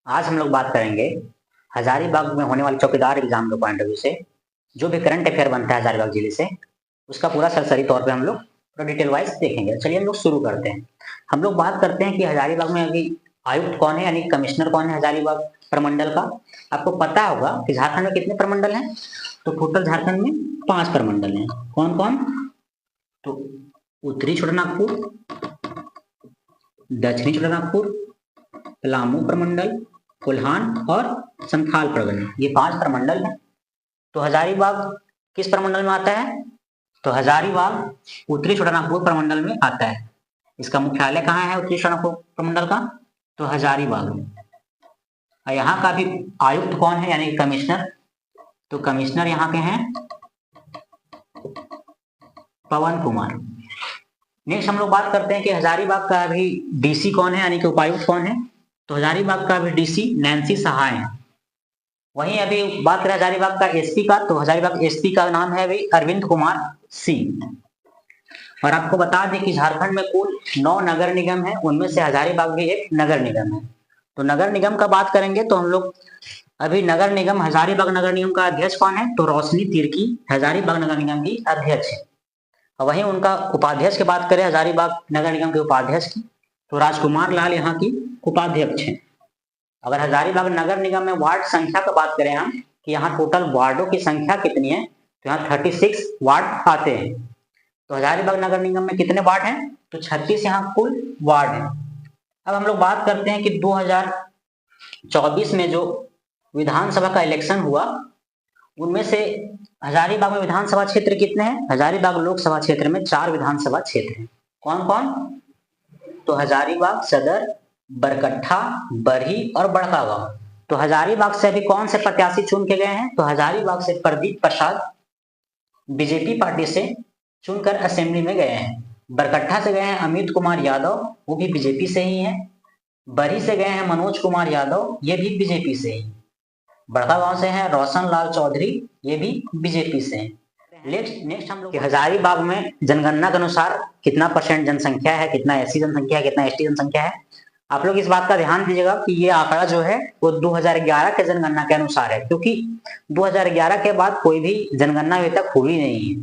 आज हम लोग बात करेंगे हजारीबाग में होने वाले चौकीदार एग्जाम के पॉइंट ऑफ व्यू से। जो भी करंट अफेयर बनता है हजारीबाग जिले से, उसका पूरा सरसरी तौर पे हम लोग पूरा डिटेल वाइज देखेंगे। चलिए हम लोग शुरू करते हैं। हम लोग बात करते हैं कि हजारीबाग में अभी आयुक्त कौन है, यानी कमिश्नर कौन है हजारीबाग प्रमंडल का। आपको पता होगा कि झारखंड में कितने प्रमंडल हैं। तो टोटल झारखंड में 5 प्रमंडल हैं। कौन कौन? तो उत्तरी छोटानागपुर, दक्षिणी छोटानागपुर, पलामू प्रमंडल, कोल्हान और संथाल प्रमंडल, ये 5 प्रमंडल हैं। तो हजारीबाग किस प्रमंडल में आता है? तो हजारीबाग उत्तरी छोटानागपुर प्रमंडल में आता है। इसका मुख्यालय कहाँ है उत्तरी छोटानागपुर प्रमंडल का? तो हजारीबाग में। यहाँ का भी आयुक्त कौन है, यानी कमिश्नर? तो कमिश्नर यहाँ के हैं पवन कुमार। नेक्स्ट हम लोग बात करते हैं कि हजारीबाग का भी डीसी कौन है, यानी कि उपायुक्त कौन है। तो हजारीबाग का भी डीसी नैन्सी सहाय है। वहीं अभी बात करें हजारीबाग का एसपी का, तो हजारीबाग एसपी का नाम है भाई अरविंद कुमार सिंह। और आपको बता दें कि झारखंड में कुल 9 नगर निगम है, उनमें से हजारीबाग भी एक नगर निगम है। तो नगर निगम का बात करेंगे तो हम लोग अभी नगर निगम हजारीबाग नगर निगम का अध्यक्ष कौन है? तो रोशनी तिर्की हजारीबाग नगर निगम की अध्यक्ष है। वहीं उनका उपाध्यक्ष की बात करें हजारीबाग नगर निगम के उपाध्यक्ष की, तो राजकुमार लाल यहाँ की उपाध्यक्ष है। अगर हजारीबाग नगर निगम में वार्ड संख्या की बात करें हम कि यहाँ टोटल वार्डों की संख्या कितनी है, तो यहाँ 36 वार्ड आते हैं। तो हजारीबाग नगर निगम में कितने वार्ड हैं? तो 36 यहाँ कुल वार्ड हैं। अब हम लोग बात करते हैं कि 2024 में जो विधानसभा का इलेक्शन हुआ, उनमें से हजारीबाग में विधानसभा क्षेत्र कितने हैं? हजारीबाग लोकसभा क्षेत्र में 4 विधानसभा क्षेत्र हैं। कौन कौन? तो हजारीबाग सदर, बरकट्ठा, बरही और बड़कागांव। तो हजारीबाग से अभी कौन से प्रत्याशी चुन के गए हैं? तो हजारीबाग से प्रदीप प्रसाद बीजेपी पार्टी से चुनकर असेंबली में गए हैं। बरकट्ठा से गए हैं अमित कुमार यादव, वो भी बीजेपी से ही हैं। बरही से गए हैं मनोज कुमार यादव, ये भी बीजेपी से ही। बड़कागांव से हैं रोशन लाल चौधरी, ये भी बीजेपी से हैं। नेक्स्ट हम लोग हजारीबाग में जनगणना के अनुसार कितना % जनसंख्या है, कितना एससी जनसंख्या है, कितना एसटी जनसंख्या है। आप लोग इस बात का ध्यान दीजिएगा कि ये आंकड़ा जो है वो 2011 के जनगणना के अनुसार है, क्योंकि 2011 के बाद कोई भी जनगणना अभी तक हुई नहीं है।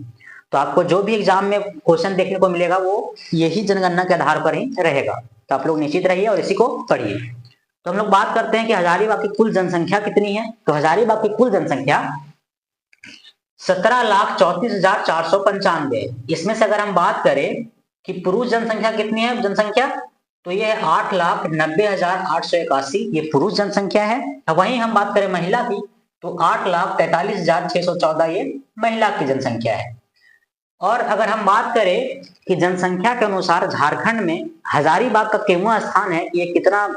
तो आपको जो भी एग्जाम में क्वेश्चन देखने को मिलेगा वो यही जनगणना के आधार पर ही रहेगा। तो आप लोग निश्चित रहिए और इसी को पढ़िए। तो हम लोग बात करते हैं कि हजारीबाग की कुल जनसंख्या कितनी है। तो हजारीबाग की कुल जनसंख्या 17,34,495। इसमें से अगर हम बात करें कि पुरुष जनसंख्या कितनी है जनसंख्या, तो ये है 8,90,881, ये पुरुष जनसंख्या है। वहीं हम बात करें महिला की तो 8,43,614 ये महिला की जनसंख्या है। और अगर हम बात करें कि जनसंख्या के अनुसार झारखंड में हजारीबाग का केवां स्थान है, ये कितना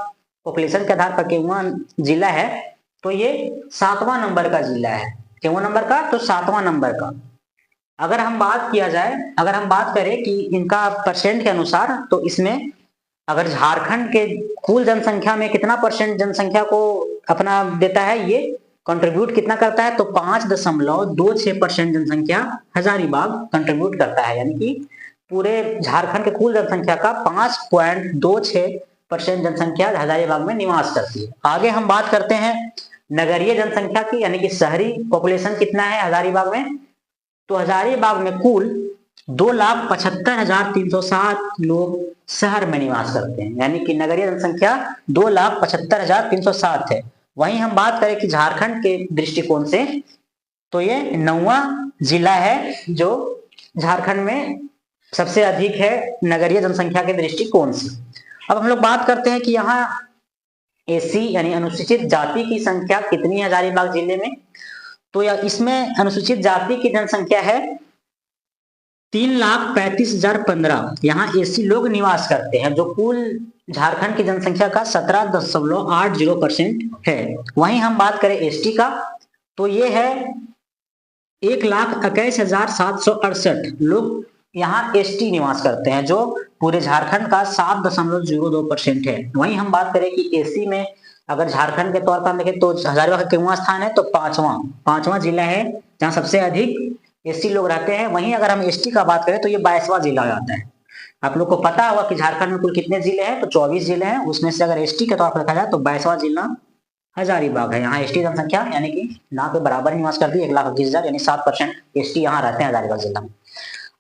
पॉपुलेशन के आधार पर केवां जिला है, तो ये 7वां नंबर का जिला है। केवां नंबर का? तो 7वां नंबर का। अगर हम बात किया जाए, अगर हम बात करें कि इनका % के अनुसार, तो इसमें अगर झारखंड के कुल जनसंख्या में कितना % जनसंख्या को अपना देता है, ये कंट्रीब्यूट कितना करता है, तो 5.26% जनसंख्या हजारीबाग कंट्रीब्यूट करता है। यानी कि पूरे झारखंड के कुल जनसंख्या का 5.26% जनसंख्या हजारीबाग में निवास करती है। आगे हम बात करते हैं नगरीय जनसंख्या की, यानी कि शहरी पॉपुलेशन कितना है हजारीबाग में। तो हजारीबाग में कुल 2,75,307 लोग शहर में निवास करते हैं, यानी कि नगरीय जनसंख्या 2,75,307 है। वहीं हम बात करें कि झारखंड के दृष्टिकोण से, तो ये 9वां जिला है जो झारखंड में सबसे अधिक है नगरीय जनसंख्या के दृष्टिकोण से। अब हम लोग बात करते हैं कि यहाँ एससी यानी अनुसूचित जाति की संख्या कितनी है हजारीबाग जिले में। तो इसमें अनुसूचित जाति की जनसंख्या है 3,35,015। यहाँ एससी लोग निवास करते हैं, जो कुल झारखंड की जनसंख्या का 17.80% है। वहीं हम बात करें एसटी का, तो ये है 1,21,768 लोग यहाँ एसटी निवास करते हैं, जो पूरे झारखंड का 7.02% है। वहीं हम बात करें कि एससी में अगर झारखंड के तौर पर देखें तो हजारीबाग का कितना स्थान है, तो 5वां जिला है जहाँ सबसे अधिक एसटी लोग रहते हैं। वहीं अगर हम एसटी का बात करें तो ये 22वां जिला आता है। आप लोग को पता होगा कि झारखंड में कुल कितने जिले हैं, तो 24 जिले हैं। उसमें से अगर एसटी के तौर पर देखा जाए तो 22वां जिला हजारीबाग है। यहाँ एसटी जनसंख्या यानी कि ना के बराबर निवास करती है, 1,21,000 यानी 7% एसटी यहाँ रहते हैं हजारीबाग जिला में।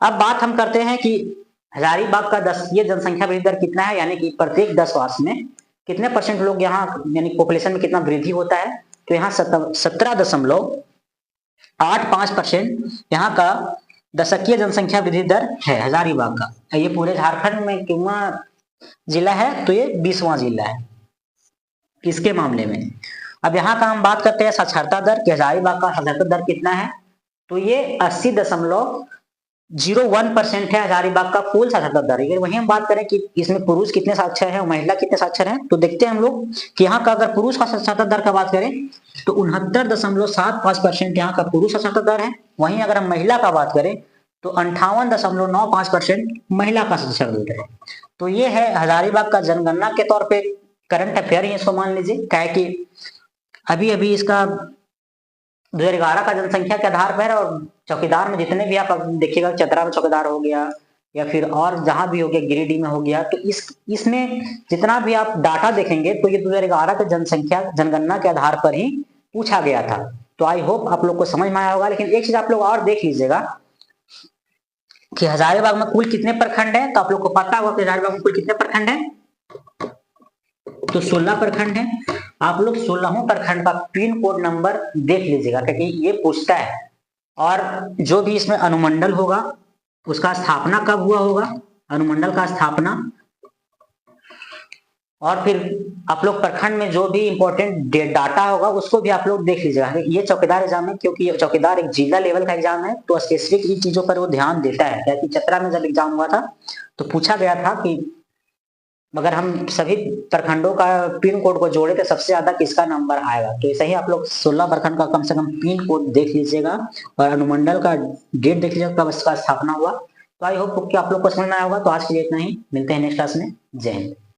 अब बात हम करते हैं कि हजारीबाग का 10 ये जनसंख्या वृद्धि दर कितना है, यानी कि प्रत्येक 10 वर्ष में कितने परसेंट लोग यहाँ यानी पॉपुलेशन में कितना वृद्धि होता है। तो यहाँ 17.85% यहाँ का दशकीय जनसंख्या वृद्धि दर है हजारीबाग का। ये पूरे झारखंड में कितना जिला है, तो ये 20वां जिला है किसके मामले में। अब यहाँ का हम बात करते हैं साक्षरता दर कि हजारीबाग का साक्षरता दर कितना है। तो ये 80.01% है हजारीबाग का कुल साक्षरता दर। अगर वहीं हम बात करें कि इसमें पुरुष कितने साक्षर हैं और महिला कितने साक्षर हैं, तो देखते हैं हम लोग कि यहाँ का अगर पुरुष का साक्षरता दर का बात करें तो 69.75% यहाँ का पुरुष साक्षरता दर है। वहीं अगर हम महिला का बात करें तो 58.95% महिला का साक्षरता दर है। तो ये है हजारीबाग का जनगणना के तौर पे करंट अफेयर ही इसको मान लीजिए, क्या है कि अभी अभी इसका 2011 का जनसंख्या के आधार पर, और चौकीदार में जितने भी आप देखिएगा, चतरा में चौकीदार हो गया या फिर और जहां भी हो गया, गिरिडीह में हो गया, तो इसमें जितना भी आप डाटा देखेंगे तो ये 2011 के जनसंख्या जनगणना के आधार पर ही पूछा गया था। तो आई होप आप लोग को समझ में आया होगा। लेकिन एक चीज आप लोग और देख लीजिएगा कि हजारीबाग में कुल कितने प्रखंड है। तो आप लोग को पता होगा कि हजारीबाग में कुल कितने प्रखंड है, तो 16 प्रखंड है। आप लोग 16वें प्रखंड का पिन कोड नंबर देख लीजिएगा क्योंकि ये पूछता है। और जो भी इसमें अनुमंडल होगा उसका स्थापना कब हुआ होगा, अनुमंडल का स्थापना, और फिर आप लोग प्रखंड में जो भी इंपॉर्टेंट डाटा होगा उसको भी आप लोग देख लीजिएगा। ये चौकीदार एग्जाम है, क्योंकि ये चौकीदार एक जिला लेवल का एग्जाम है तो स्पेसिफिक इन चीजों पर वो ध्यान देता है। क्या कि चतरा में जब एग्जाम हुआ था तो पूछा गया था कि अगर हम सभी प्रखंडों का पिन कोड को जोड़े तो सबसे ज्यादा किसका नंबर आएगा। तो ऐसे ही आप लोग 16 प्रखंड का कम से कम पिन कोड देख लीजिएगा और अनुमंडल का डेट देख लीजिएगा कब इसका स्थापना हुआ। तो आई होप कि आप लोग को समझ में आया होगा। तो आज के लिए इतना ही, मिलते हैं नेक्स्ट क्लास में। जय हिंद।